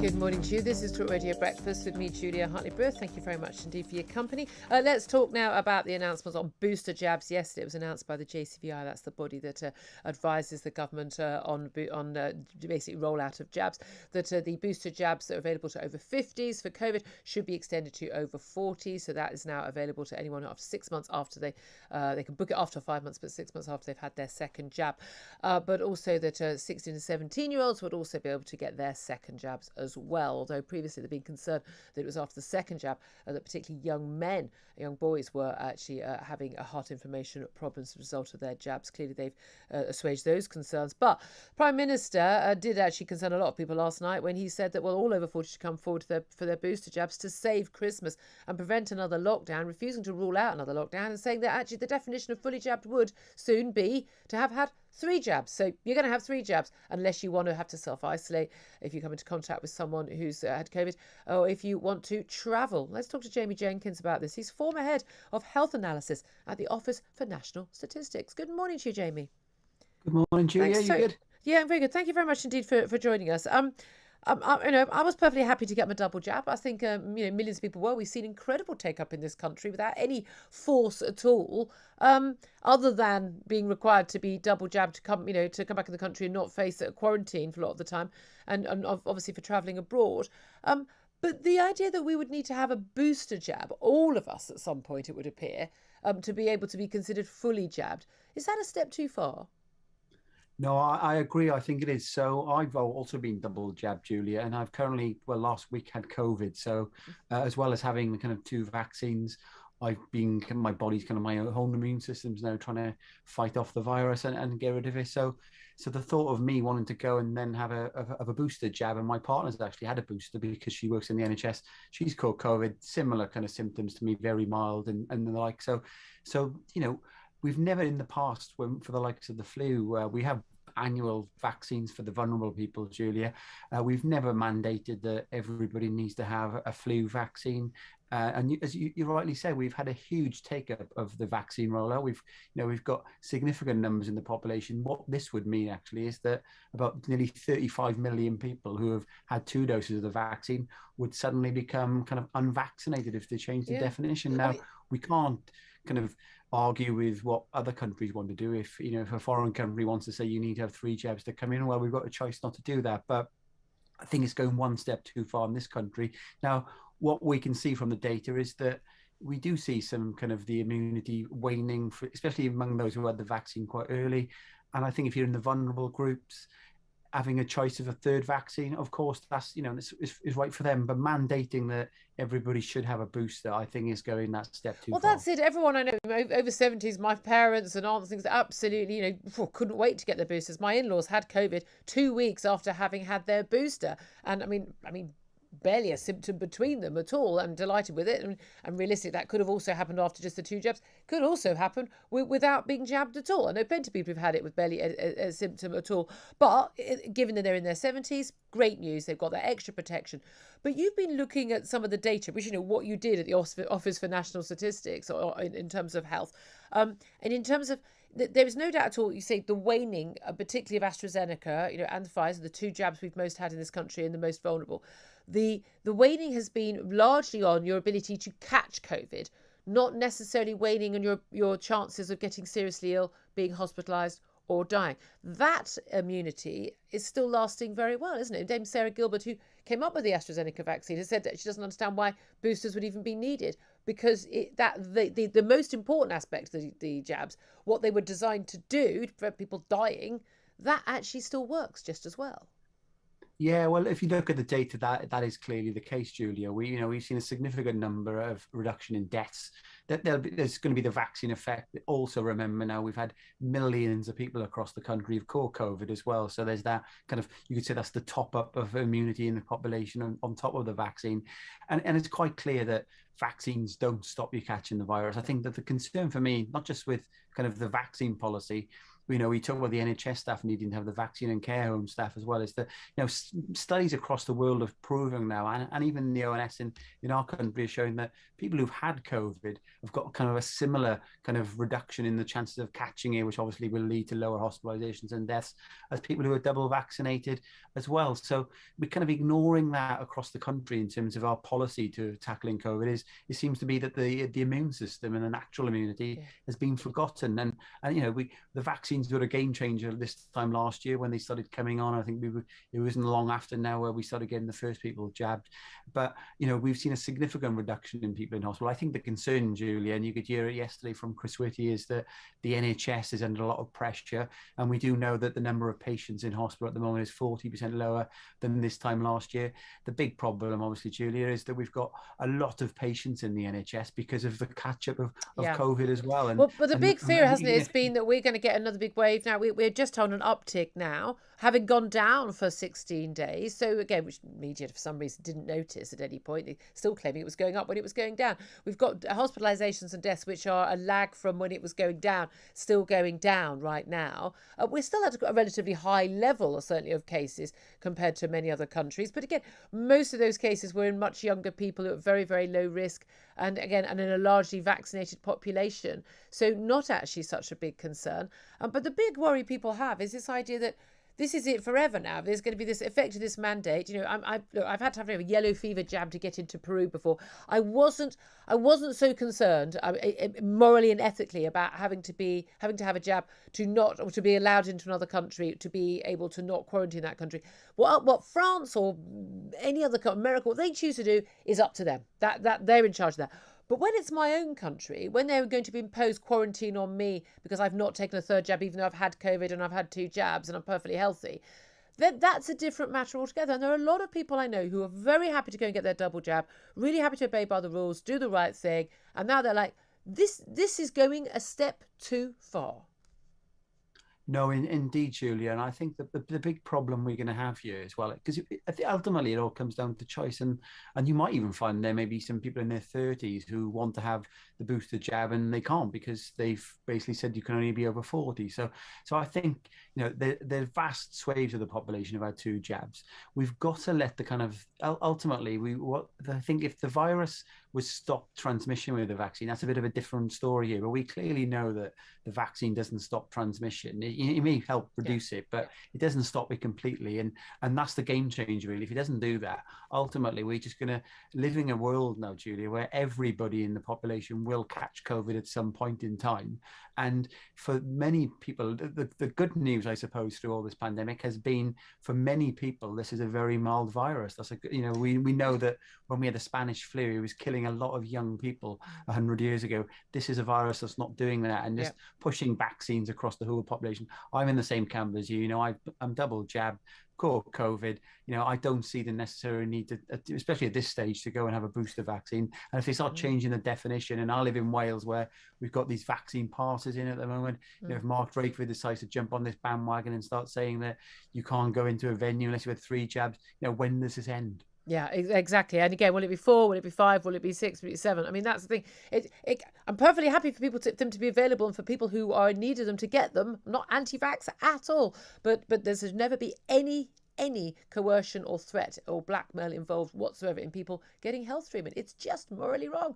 Good morning to you. This is Talk Radio Breakfast with me, Julia Hartley-Brewer. Thank you very much indeed for your company. Let's talk now about the announcements on booster jabs. Yesterday it was announced by the JCVI, that's the body that advises the government on basically rollout of jabs, that the booster jabs that are available to over 50s for COVID should be extended to over 40. So that is now available to anyone after 6 months after they can book it after 5 months, but 6 months after they've had their second jab. But also that 16 to 17-year-olds would also be able to get their second jabs as well, although previously they'd been concerned that it was after the second jab that particularly young boys were actually having heart inflammation problems as a result of their jabs. Clearly they've assuaged those concerns. But Prime Minister did actually concern a lot of people last night when he said that, well, all over 40 should come forward for their booster jabs to save Christmas and prevent another lockdown, refusing to rule out another lockdown and saying that actually the definition of fully jabbed would soon be to have had 3 jabs. So you're going to have 3 jabs unless you want to have to self-isolate if you come into contact with someone who's had COVID, or if you want to travel. Let's talk to Jamie Jenkins about this. He's former head of health analysis at the Office for National Statistics. Good morning to you, Jamie. Good morning, Julia. You good? Yeah, I'm very good. Thank you very much indeed for joining us. I was perfectly happy to get my double jab. I think millions of people were. We've seen incredible take up in this country without any force at all, other than being required to be double jabbed to come back in the country and not face a quarantine for a lot of the time, and obviously for travelling abroad. But the idea that we would need to have a booster jab, all of us at some point, it would appear, to be able to be considered fully jabbed, is that a step too far? No, I agree. I think it is. So I've also been double jabbed, Julia, and I've currently, last week had COVID. So as well as having the kind of 2 vaccines, my body's kind of my own immune system's now trying to fight off the virus and get rid of it. So the thought of me wanting to go and then have a booster jab, and my partner's actually had a booster because she works in the NHS. She's caught COVID, similar kind of symptoms to me, very mild and the like. So we've never in the past, for the likes of the flu, we have annual vaccines for the vulnerable people, Julia. We've never mandated that everybody needs to have a flu vaccine. And as you rightly say, we've had a huge take-up of the vaccine rollout. We've got significant numbers in the population. What this would mean actually is that about nearly 35 million people who have had 2 doses of the vaccine would suddenly become kind of unvaccinated if they change the definition. Now, we can't kind of argue with what other countries want to do. If a foreign country wants to say you need to have 3 jabs to come in, well, we've got a choice not to do that. But I think it's going one step too far in this country. Now, what we can see from the data is that we do see some kind of the immunity waning, especially among those who had the vaccine quite early. And I think if you're in the vulnerable groups, having a choice of a 3rd vaccine, of course, that's is right for them. But mandating that everybody should have a booster, I think, is going that step too far. Well, that's it. Everyone I know over 70s, my parents and aunts, things absolutely, couldn't wait to get their boosters. My in-laws had COVID 2 weeks after having had their booster, and I mean. Barely a symptom between them at all. I'm delighted with it, and realistically that could have also happened after just the 2 jabs. Could also happen without being jabbed at all. I know plenty of people who've had it with barely a symptom at all, but given that they're in their 70s, great news, they've got that extra protection. But you've been looking at some of the data, which what you did at the Office for National Statistics, or in terms of health, and in terms of there is no doubt at all, you say, the waning, particularly of AstraZeneca, and Pfizer, the 2 jabs we've most had in this country and the most vulnerable. The waning has been largely on your ability to catch COVID, not necessarily waning on your chances of getting seriously ill, being hospitalised or dying. That immunity is still lasting very well, isn't it? Dame Sarah Gilbert, who came up with the AstraZeneca vaccine, has said that she doesn't understand why boosters would even be needed, because the most important aspect of the jabs, what they were designed to do for people dying, that actually still works just as well. Yeah, well, if you look at the data, that is clearly the case, Julia. We've seen a significant number of reduction in deaths. There's going to be the vaccine effect. Also, remember now we've had millions of people across the country who've caught COVID as well. So there's that kind of, you could say that's the top up of immunity in the population on top of the vaccine. And it's quite clear that vaccines don't stop you catching the virus. I think that the concern for me, not just with kind of the vaccine policy, we talk about the NHS staff needing to have the vaccine and care home staff as well. Is that studies across the world have proven now, and even the ONS in our country is showing that people who've had COVID have got kind of a similar kind of reduction in the chances of catching it, which obviously will lead to lower hospitalizations and deaths as people who are double vaccinated as well. So we're kind of ignoring that across the country in terms of our policy to tackling COVID. It seems to be that the immune system and the natural immunity has been forgotten. And the vaccines were a game changer this time last year when they started coming on. I think it wasn't long after now where we started getting the first people jabbed. But we've seen a significant reduction in people in hospital. I think the concern, Julia, and you could hear it yesterday from Chris Whitty, is that the NHS is under a lot of pressure, and we do know that the number of patients in hospital at the moment is 40% lower than this time last year. The big problem, obviously, Julia, is that we've got a lot of patients in the NHS because of the catch-up of COVID as well. And but the big fear, hasn't it, has been that we're going to get another big wave now. We're just on an uptick now, having gone down for 16 days. So again, which media for some reason didn't notice at any point. They're still claiming it was going up when it was going down. We've got hospitalizations and deaths, which are a lag from when it was going down, still going down right now. We're still at a relatively high level, certainly, of cases compared to many other countries. But again, most of those cases were in much younger people who are very, very low risk, and again, and in a largely vaccinated population. So not actually such a big concern. But the big worry people have is this idea that this is it forever now. There's going to be this effect of this mandate. I've had to have a yellow fever jab to get into Peru before. I wasn't so concerned morally and ethically about having to have a jab to be allowed into another country, to be able to not quarantine that country. What France or any other America, what they choose to do is up to them. That they're in charge of that. But when it's my own country, when they're going to impose quarantine on me because I've not taken a third jab, even though I've had COVID and I've had 2 jabs and I'm perfectly healthy, then that's a different matter altogether. And there are a lot of people I know who are very happy to go and get their double jab, really happy to obey by the rules, do the right thing. And now they're like, this is going a step too far. No, indeed, Julia, and I think that the big problem we're going to have here as well, because ultimately it all comes down to choice, and you might even find there may be some people in their 30s who want to have the booster jab and they can't because they've basically said you can only be over 40. So I think the vast swathes of the population have had 2 jabs. We've got to let the kind of ultimately I think if the virus was stopped transmission with the vaccine, that's a bit of a different story here. But we clearly know that the vaccine doesn't stop transmission. It may help reduce it, but it doesn't stop it completely. And that's the game changer, really. If it doesn't do that, ultimately, we're just going to live in a world now, Julia, where everybody in the population will catch COVID at some point in time. And for many people, the good news, I suppose, through all this pandemic has been, for many people, this is a very mild virus. We know that when we had the Spanish flu, it was killing a lot of young people 100 years ago. This is a virus that's not doing that, and just pushing vaccines across the whole population. I'm in the same camp as you. I'm double jabbed. COVID, I don't see the necessary need to, especially at this stage, to go and have a booster vaccine. And if they start changing the definition, and I live in Wales where we've got these vaccine passes in at the moment, if Mark Drakeford decides to jump on this bandwagon and start saying that you can't go into a venue unless you had 3 jabs, when does this end? Yeah, exactly. And again, will it be 4? Will it be 5? Will it be 6? Will it be 7? I mean, that's the thing. I'm perfectly happy for them to be available, and for people who are in need of them to get them. I'm not anti-vax at all. But there should never be any coercion or threat or blackmail involved whatsoever in people getting health treatment. It's just morally wrong.